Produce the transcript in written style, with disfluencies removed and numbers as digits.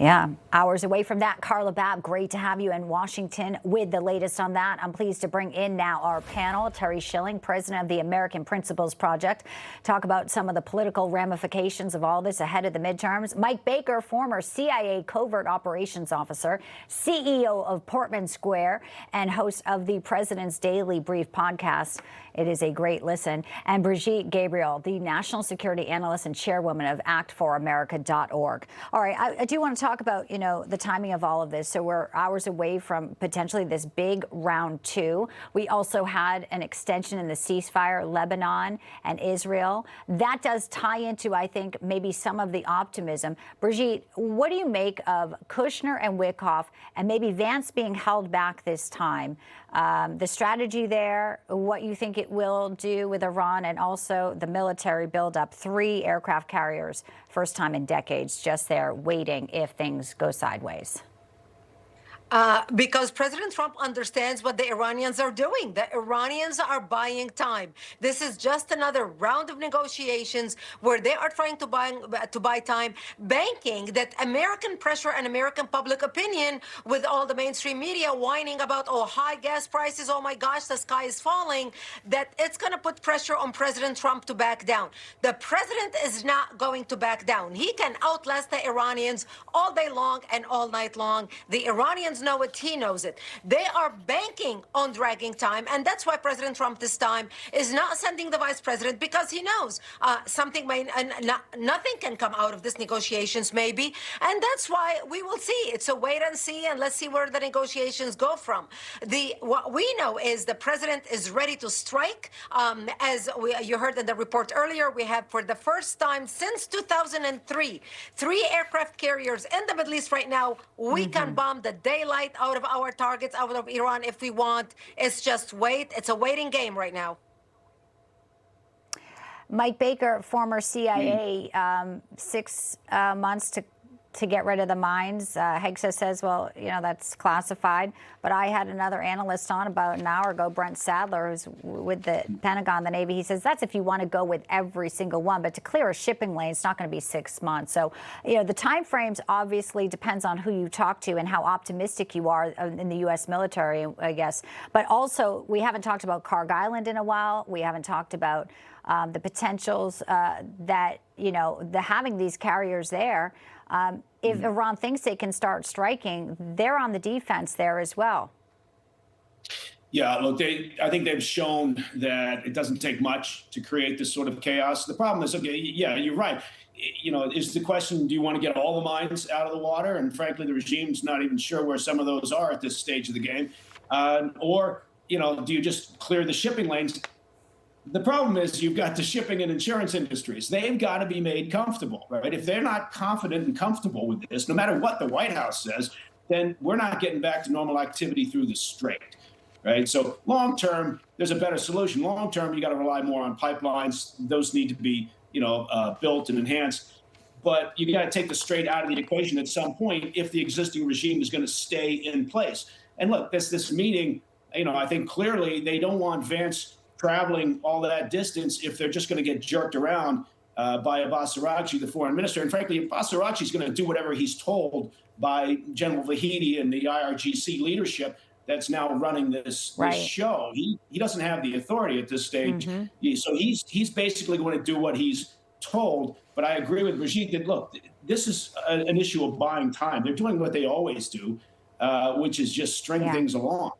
Yeah, hours away from that. Carla Babb, great to have you in Washington with the latest on that. I'm pleased to bring in now our panel, Terry Schilling, president of the American Principles Project, talk about some of the political ramifications of all this ahead of the midterms. Mike Baker, former CIA covert operations officer, CEO of Portman Square, and host of the President's Daily Brief podcast. It is a great listen. And Brigitte Gabriel, the national security analyst and chairwoman of actforamerica.org. All right, I do want to talk about, the timing of all of this. So we're hours away from potentially this big round two. We also had an extension in the ceasefire, Lebanon and Israel. That does tie into, I think, maybe some of the optimism. Brigitte, what do you make of Kushner and Wickoff and maybe Vance being held back this time? The strategy there, what you think it will do with Iran, and also the military buildup. 3 aircraft carriers, first time in decades, just there waiting if things go sideways. Because President Trump understands what the Iranians are doing. The Iranians are buying time. This is just another round of negotiations where they are trying to buy time, banking that American pressure and American public opinion, with all the mainstream media whining about, high gas prices, oh my gosh, the sky is falling, that it's going to put pressure on President Trump to back down. The president is not going to back down. He can outlast the Iranians all day long and all night long. The Iranians know it, he knows it. They are banking on dragging time, and that's why President Trump this time is not sending the vice president, because he knows nothing can come out of this negotiations maybe, and that's why we will see. It's a wait and see, and let's see where the negotiations go from. What we know is the president is ready to strike. You heard in the report earlier, we have for the first time since 2003, 3 aircraft carriers in the Middle East right now. We can bomb the daylight out of our targets, out of Iran if we want. It's just wait. It's a waiting game right now. Mike Baker, former CIA, 6 months to get rid of the mines. Hegseth says, well, that's classified. But I had another analyst on about an hour ago, Brent Sadler, who's with the Pentagon, the Navy. He says that's if you want to go with every single one. But to clear a shipping lane, it's not going to be 6 months. So, the time frames obviously depends on who you talk to and how optimistic you are in the U.S. military, I guess. But also, we haven't talked about Carg Island in a while. We haven't talked about the potentials that, having these carriers there. If Iran thinks they can start striking, they're on the defense there as well. Yeah, look, I think they've shown that it doesn't take much to create this sort of chaos. The problem is, you're right. Is the question, do you want to get all the mines out of the water? And frankly, the regime's not even sure where some of those are at this stage of the game. Or, do you just clear the shipping lanes? The problem is you've got the shipping and insurance industries. They've got to be made comfortable, right? If they're not confident and comfortable with this, no matter what the White House says, then we're not getting back to normal activity through the Strait, right? So long term, there's a better solution. Long term, you got to rely more on pipelines. Those need to be, built and enhanced. But you got to take the Strait out of the equation at some point if the existing regime is going to stay in place. And look, this meeting, I think clearly they don't want Vance traveling all that distance if they're just going to get jerked around by Abbas Araghchi, the foreign minister. And frankly, Abbas Araghchi is going to do whatever he's told by General Vahidi and the IRGC leadership that's now running this show. He doesn't have the authority at this stage. So he's basically going to do what he's told. But I agree with Brigitte that, look, this is an issue of buying time. They're doing what they always do, which is just string things along.